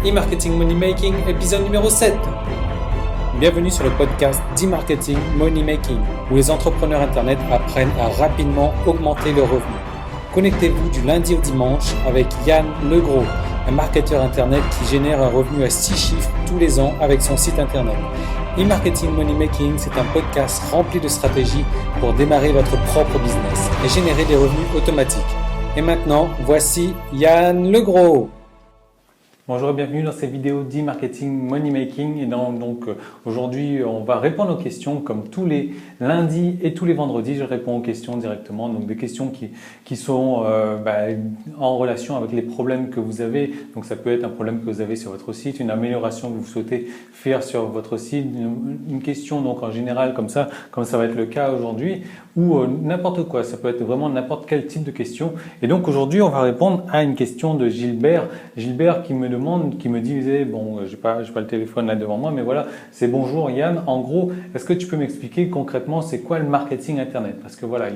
E-Marketing Money Making, épisode numéro 7. Bienvenue sur le podcast d'e-Marketing Money Making, où les entrepreneurs Internet apprennent à rapidement augmenter leurs revenus. Connectez-vous du lundi au dimanche avec Yann Legros, un marketeur Internet qui génère un revenu à 6 chiffres tous les ans avec son site Internet. E-Marketing Money Making, c'est un podcast rempli de stratégies pour démarrer votre propre business et générer des revenus automatiques. Et maintenant, voici Yann Legros. Bonjour et bienvenue dans cette vidéo d'e-marketing money making. Et aujourd'hui, on va répondre aux questions comme tous les lundis et tous les vendredis. Je réponds aux questions directement, donc des questions qui sont en relation avec les problèmes que vous avez. Donc ça peut être un problème que vous avez sur votre site, une amélioration que vous souhaitez faire sur votre site, une question donc en général comme ça va être le cas aujourd'hui, ou n'importe quoi. Ça peut être vraiment n'importe quel type de question. Et donc aujourd'hui, on va répondre à une question de Gilbert qui me disait, j'ai pas le téléphone là devant moi, mais voilà, c'est bonjour Yann, en gros, est-ce que tu peux m'expliquer concrètement c'est quoi le marketing Internet? Parce que voilà,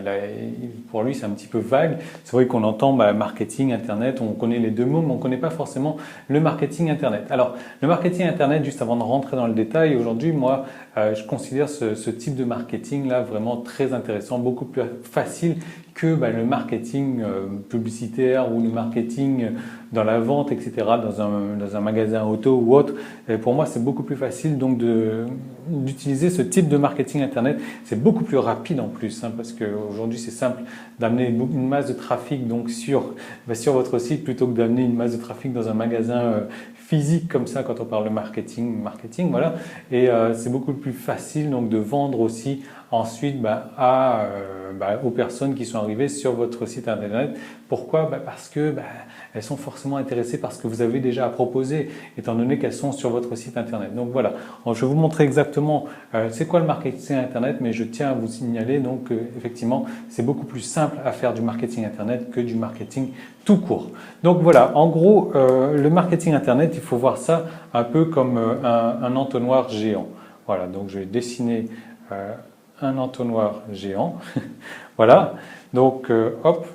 pour lui c'est un petit peu vague. C'est vrai qu'on entend marketing Internet, on connaît les deux mots, mais on connaît pas forcément le marketing Internet. Alors, le marketing Internet, juste avant de rentrer dans le détail, aujourd'hui, moi, je considère ce type de marketing là vraiment très intéressant, beaucoup plus facile que le marketing publicitaire ou le marketing dans la vente, etc., dans un magasin auto ou autre. Et pour moi, c'est beaucoup plus facile donc d'utiliser ce type de marketing Internet. C'est beaucoup plus rapide en plus, parce qu'aujourd'hui, c'est simple d'amener une masse de trafic donc sur votre site plutôt que d'amener une masse de trafic dans un magasin physique comme ça quand on parle de marketing, voilà. Et c'est beaucoup plus facile donc de vendre aussi ensuite aux personnes qui sont arrivées sur votre site Internet. Pourquoi? Parce que elles sont forcément intéressées par ce que vous avez déjà à proposer, étant donné qu'elles sont sur votre site Internet. Donc voilà, je vais vous montrer exactement c'est quoi le marketing Internet, mais je tiens à vous signaler donc effectivement, c'est beaucoup plus simple à faire du marketing Internet que du marketing tout court. Donc voilà, en gros, le marketing Internet, il faut voir ça un peu comme un entonnoir géant. Voilà, donc je vais dessiner un entonnoir géant. Voilà, donc hop,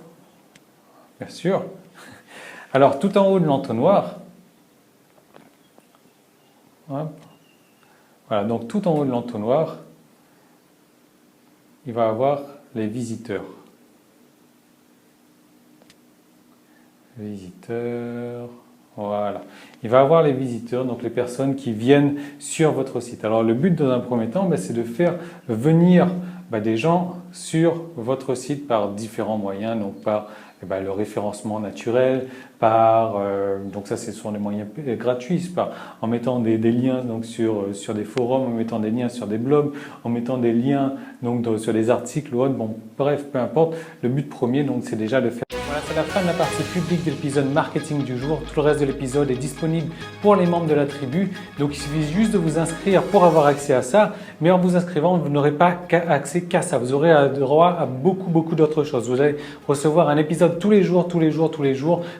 bien sûr. Alors tout en haut de l'entonnoir, voilà, donc tout en haut de l'entonnoir, il va avoir les visiteurs. Voilà. Il va avoir les visiteurs, donc les personnes qui viennent sur votre site. Alors le but dans un premier temps, c'est de faire venir des gens sur votre site par différents moyens, donc par le référencement naturel, donc ça ce sont les moyens gratuits, en mettant des liens donc sur des forums, en mettant des liens sur des blogs, en mettant des liens donc sur des articles ou autres, bref, peu importe. Le but premier donc c'est déjà de faire. Voilà, c'est la fin de la partie publique de l'épisode marketing du jour. Tout le reste de l'épisode est disponible pour les membres de la tribu. Donc il suffit juste de vous inscrire pour avoir accès à ça. Mais en vous inscrivant, vous n'aurez pas accès qu'à ça. Vous aurez droit à beaucoup d'autres choses. Vous allez recevoir un épisode tous les jours.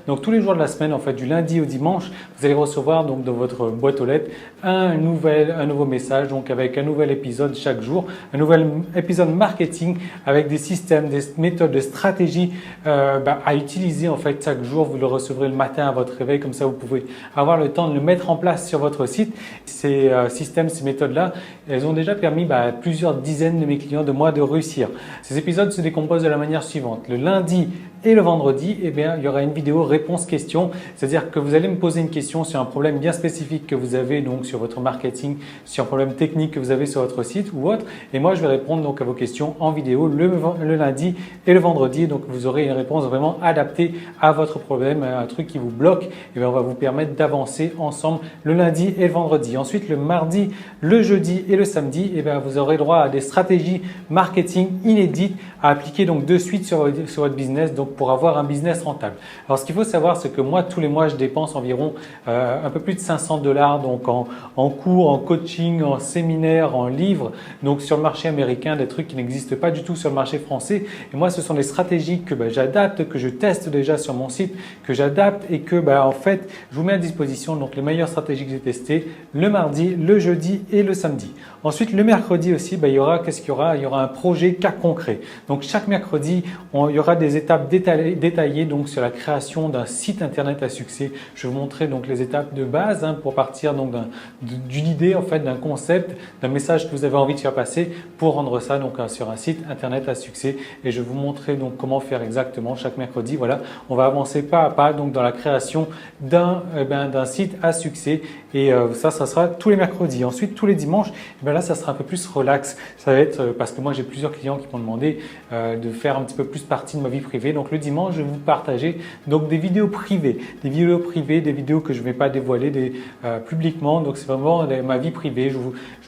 Donc tous les jours de la semaine, en fait, du lundi au dimanche, vous allez recevoir donc dans votre boîte aux lettres un nouveau message, donc avec un nouvel épisode chaque jour, un nouvel épisode marketing avec des systèmes, des méthodes, des stratégies à utiliser en fait chaque jour. Vous le recevrez le matin à votre réveil, comme ça vous pouvez avoir le temps de le mettre en place sur votre site. Ces systèmes, ces méthodes-là, elles ont déjà permis à plusieurs dizaines de mes clients de moi de réussir. Ces épisodes se décomposent de la manière suivante. Le lundi et le vendredi, il y aura une vidéo réponse-question, c'est-à-dire que vous allez me poser une question sur un problème bien spécifique que vous avez donc sur votre marketing, sur un problème technique que vous avez sur votre site ou autre, et moi je vais répondre donc à vos questions en vidéo le lundi et le vendredi. Donc vous aurez une réponse vraiment adaptée à votre problème, un truc qui vous bloque, et on va vous permettre d'avancer ensemble le lundi et le vendredi. Ensuite, le mardi, le jeudi et le samedi, vous aurez droit à des stratégies marketing inédites à appliquer donc de suite sur votre business, donc pour avoir un business rentable. Alors ce qu'il faut savoir, c'est que moi tous les mois je dépense environ un peu plus de $500 donc en cours, en coaching, en séminaire, en livres, donc sur le marché américain, des trucs qui n'existent pas du tout sur le marché français. Et moi ce sont des stratégies que j'adapte, que je teste déjà sur mon site, que j'adapte et que en fait, je vous mets à disposition donc les meilleures stratégies que j'ai testées le mardi, le jeudi et le samedi. Ensuite, le mercredi aussi, il y aura, qu'est-ce qu'il y aura? Il y aura un projet cas concret. Donc, chaque mercredi, il y aura des étapes détaillées donc, sur la création d'un site internet à succès. Je vais vous montrer donc les étapes de base pour partir donc d'une idée, en fait, d'un concept, d'un message que vous avez envie de faire passer pour rendre ça donc, sur un site internet à succès. Et je vais vous montrer donc comment faire exactement chaque mercredi. Voilà, on va avancer pas à pas donc, dans la création d'un site à succès. Et ça sera tous les mercredis. Ensuite, tous les dimanches, là, ça sera un peu plus relax. Ça va être parce que moi, j'ai plusieurs clients qui m'ont demandé de faire un petit peu plus partie de ma vie privée. Donc, le dimanche, je vais vous partager donc, des vidéos privées. Des vidéos que je ne vais pas dévoiler publiquement. Donc, c'est vraiment ma vie privée. Je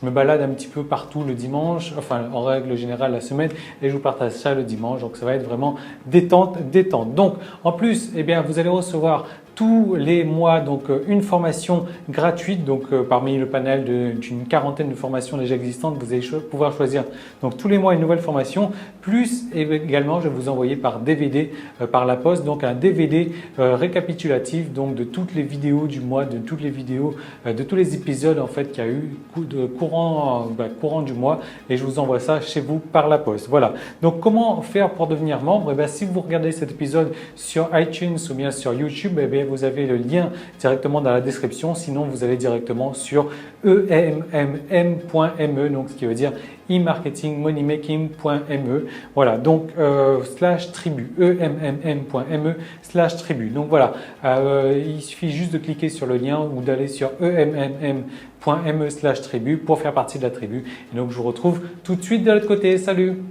me balade un petit peu partout le dimanche, enfin, en règle générale, la semaine, et je vous partage ça le dimanche. Donc, ça va être vraiment détente. Donc, en plus, vous allez recevoir tous les mois donc une formation gratuite donc parmi le panel d'une quarantaine de formations déjà existantes, vous allez pouvoir choisir donc tous les mois une nouvelle formation, plus également je vais vous envoyer par DVD par la poste donc un DVD récapitulatif donc de toutes les vidéos du mois, de toutes les vidéos de tous les épisodes en fait qu'il y a eu courant du mois, et je vous envoie ça chez vous par la poste. Voilà. Donc comment faire pour devenir membre? Si vous regardez cet épisode sur iTunes ou bien sur YouTube, vous avez le lien directement dans la description. Sinon, vous allez directement sur emmm.me, donc ce qui veut dire e-marketingmoneymaking.me. Voilà, donc /tribu, emmm.me/tribu. Donc voilà, il suffit juste de cliquer sur le lien ou d'aller sur emmm.me/tribu pour faire partie de la tribu. Et donc, je vous retrouve tout de suite de l'autre côté. Salut!